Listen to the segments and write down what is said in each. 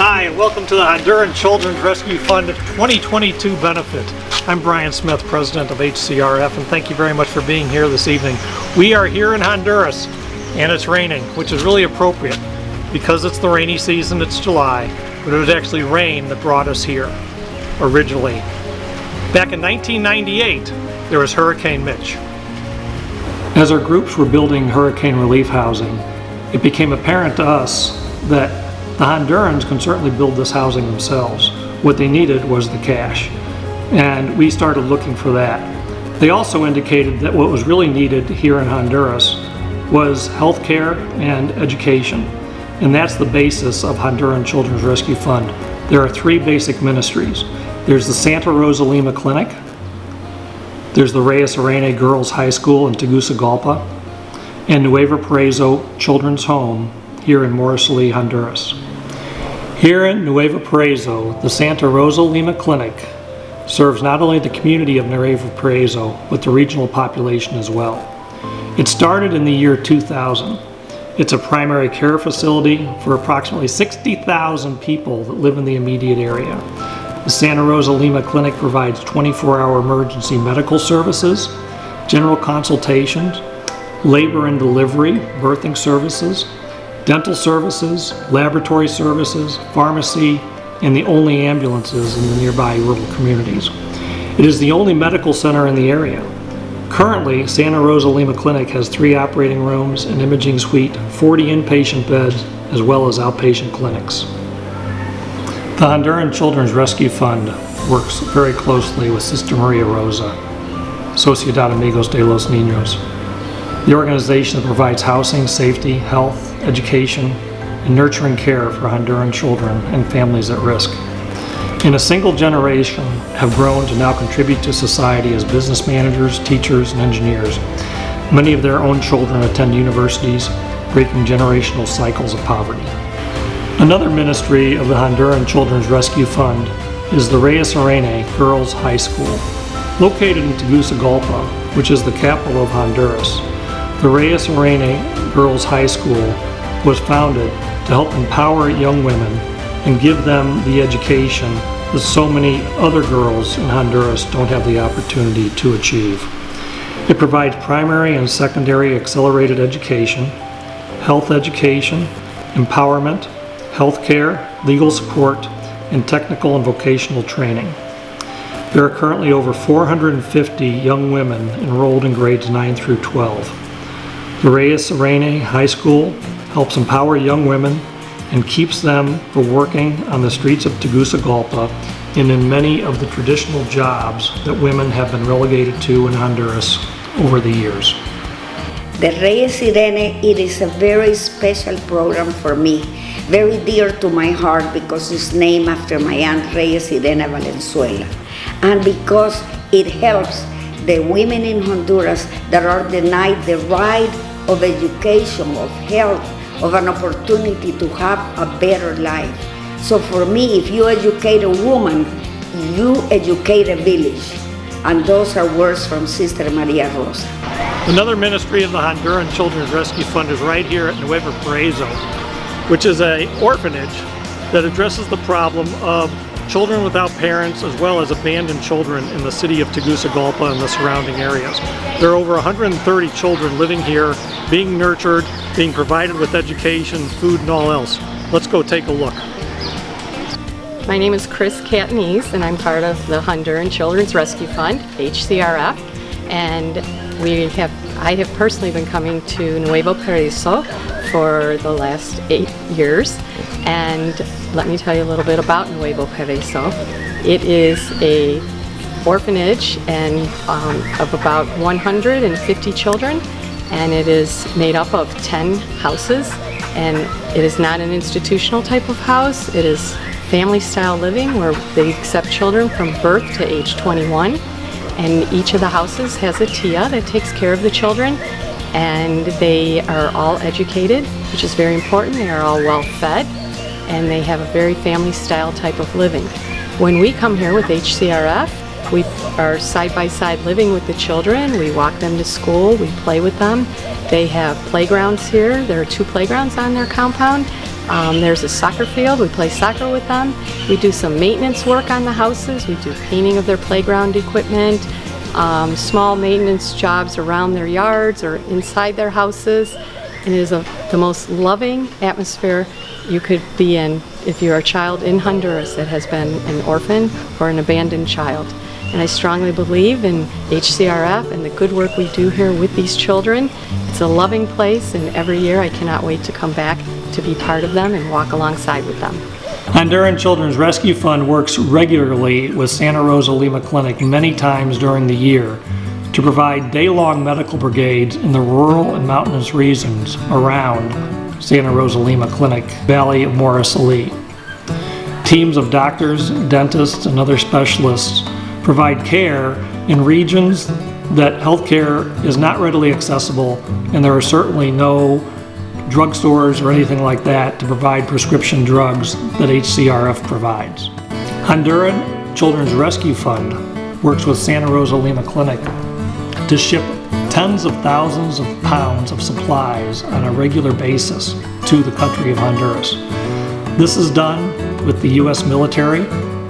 Hi, and welcome to the Honduran Children's Rescue Fund 2022 benefit. I'm Brian Smith, President of HCRF, and thank you very much for being here this evening. We are here in Honduras, and it's raining, which is really appropriate because it's the rainy season, it's July, but it was actually rain that brought us here originally. Back in 1998, there was Hurricane Mitch. As our groups were building hurricane relief housing, it became apparent to us that the Hondurans can certainly build this housing themselves. What they needed was the cash, and we started looking for that. They also indicated that what was really needed here in Honduras was health care and education, and that's the basis of Honduran Children's Rescue Fund. There are three basic ministries. There's the Santa Rosa Lima Clinic, there's the Reyes Arene Girls High School in Tegucigalpa, and Nuevo Paraiso Children's Home here in Morrisally, Honduras. Here in Nuevo Paraiso, the Santa Rosa Lima Clinic serves not only the community of Nuevo Paraiso, but the regional population as well. It started in the year 2000. It's a primary care facility for approximately 60,000 people that live in the immediate area. The Santa Rosa Lima Clinic provides 24-hour emergency medical services, general consultations, labor and delivery, birthing services, dental services, laboratory services, pharmacy, and the only ambulances in the nearby rural communities. It is the only medical center in the area. Currently, Santa Rosa Lima Clinic has 3 operating rooms, an imaging suite, 40 inpatient beds, as well as outpatient clinics. The Honduran Children's Rescue Fund works very closely with Sister Rosa, Sociedad Amigos de los Niños, the organization that provides housing, safety, health, education, and nurturing care for Honduran children and families at risk. In a single generation, have grown to now contribute to society as business managers, teachers, and engineers. Many of their own children attend universities, breaking generational cycles of poverty. Another ministry of the Honduran Children's Rescue Fund is the Reyes Arene Girls High School. Located in Tegucigalpa, which is the capital of Honduras, the Reyes Arene Girls High School was founded to help empower young women and give them the education that so many other girls in Honduras don't have the opportunity to achieve. It provides primary and secondary accelerated education, health education, empowerment, health care, legal support, and technical and vocational training. There are currently over 450 young women enrolled in grades 9 through 12. The Reyes Arene High School helps empower young women and keeps them from working on the streets of Tegucigalpa and in many of the traditional jobs that women have been relegated to in Honduras over the years. The Reyes Arene, it is a very special program for me, very dear to my heart because it's named after my Aunt Reyes Irene Valenzuela, and because it helps the women in Honduras that are denied the right of education, of health, of an opportunity to have a better life. So for me, if you educate a woman, you educate a village. And those are words from Sister Maria Rosa. Another ministry of the Honduran Children's Rescue Fund is right here at Nuevo Paraiso, which is an orphanage that addresses the problem of children without parents as well as abandoned children in the city of Tegucigalpa and the surrounding areas. There are over 130 children living here, being nurtured, being provided with education, food, and all else. Let's go take a look. My name is Chris Catanese, and I'm part of the Honduran Children's Rescue Fund, HCRF, and I have personally been coming to Nuevo Paraiso for the last 8 years, and let me tell you a little bit about Nuevo Paraiso. It is a orphanage and of about 150 children, and it is made up of 10 houses And it is not an institutional type of house. It is family-style living where they accept children from birth to age 21. And each of the houses has a tia that takes care of the children. And they are all educated, which is very important. They are all well fed, and they have a very family-style type of living. When we come here with HCRF, we are side-by-side living with the children. We walk them to school, we play with them. They have playgrounds here. There are 2 playgrounds on their compound. There's a soccer field. We play soccer with them. We do some maintenance work on the houses. We do painting of their playground equipment, small maintenance jobs around their yards or inside their houses. And it is the most loving atmosphere you could be in if you're a child in Honduras that has been an orphan or an abandoned child. And I strongly believe in HCRF and the good work we do here with these children. It's a loving place, and every year I cannot wait to come back to be part of them and walk alongside with them. Honduran Children's Rescue Fund works regularly with Santa Rosa Lima Clinic many times during the year to provide day-long medical brigades in the rural and mountainous regions around Santa Rosa Lima Clinic, Valley of Morris Ali. Teams of doctors, dentists, and other specialists provide care in regions that healthcare is not readily accessible, and there are certainly no drugstores or anything like that to provide prescription drugs that HCRF provides. Honduran Children's Rescue Fund works with Santa Rosa Lima Clinic to ship tens of thousands of pounds of supplies on a regular basis to the country of Honduras. This is done with the U.S. military,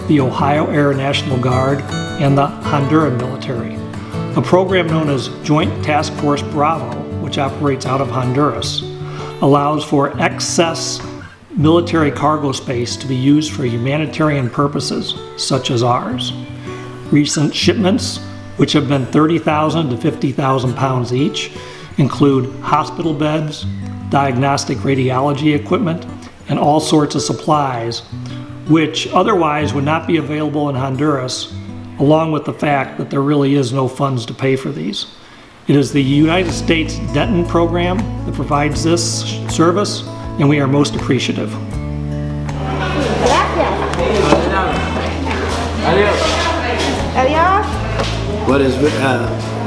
the Ohio Air National Guard, and the Honduran military. A program known as Joint Task Force Bravo, which operates out of Honduras, allows for excess military cargo space to be used for humanitarian purposes, such as ours. Recent shipments, which have been 30,000 to 50,000 pounds each, include hospital beds, diagnostic radiology equipment, and all sorts of supplies, which otherwise would not be available in Honduras, along with the fact that there really is no funds to pay for these. It is the United States Denton program that provides this service, and we are most appreciative. What is,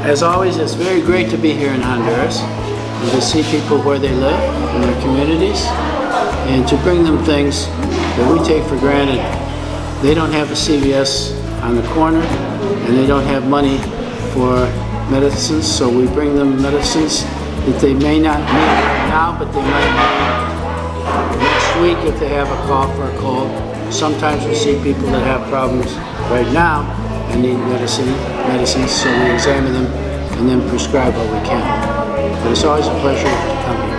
as always, it's very great to be here in Honduras and to see people where they live in their communities and to bring them things that we take for granted. They don't have a CVS on the corner and they don't have money for medicines, so we bring them medicines that they may not need right now, but they might need next week if they have a cough or a cold. Sometimes we see people that have problems right now and need medicines, so we examine them and then prescribe what we can. But it's always a pleasure to come here.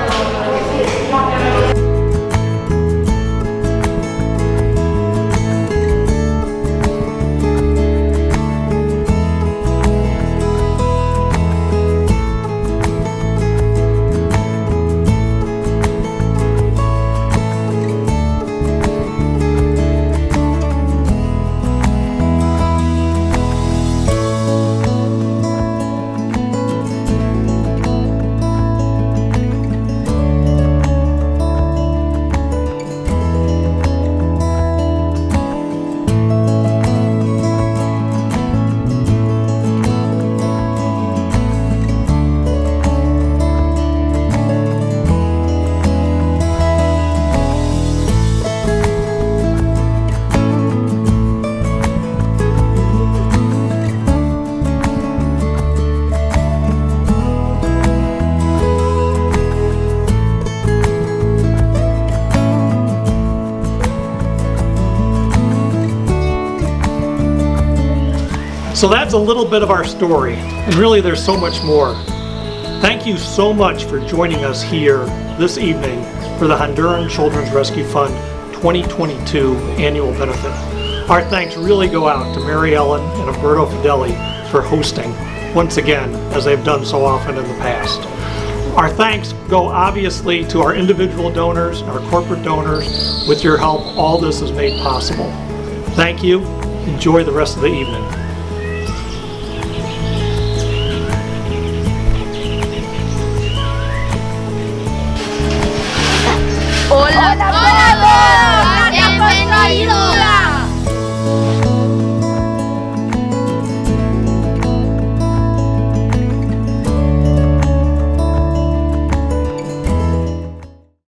So that's a little bit of our story, and really there's so much more. Thank you so much for joining us here this evening for the Honduran Children's Rescue Fund 2022 annual benefit. Our thanks really go out to Mary Ellen and Alberto Fideli for hosting, once again, as they've done so often in the past. Our thanks go obviously to our individual donors, our corporate donors. With your help, all this is made possible. Thank you. Enjoy the rest of the evening. Honduras!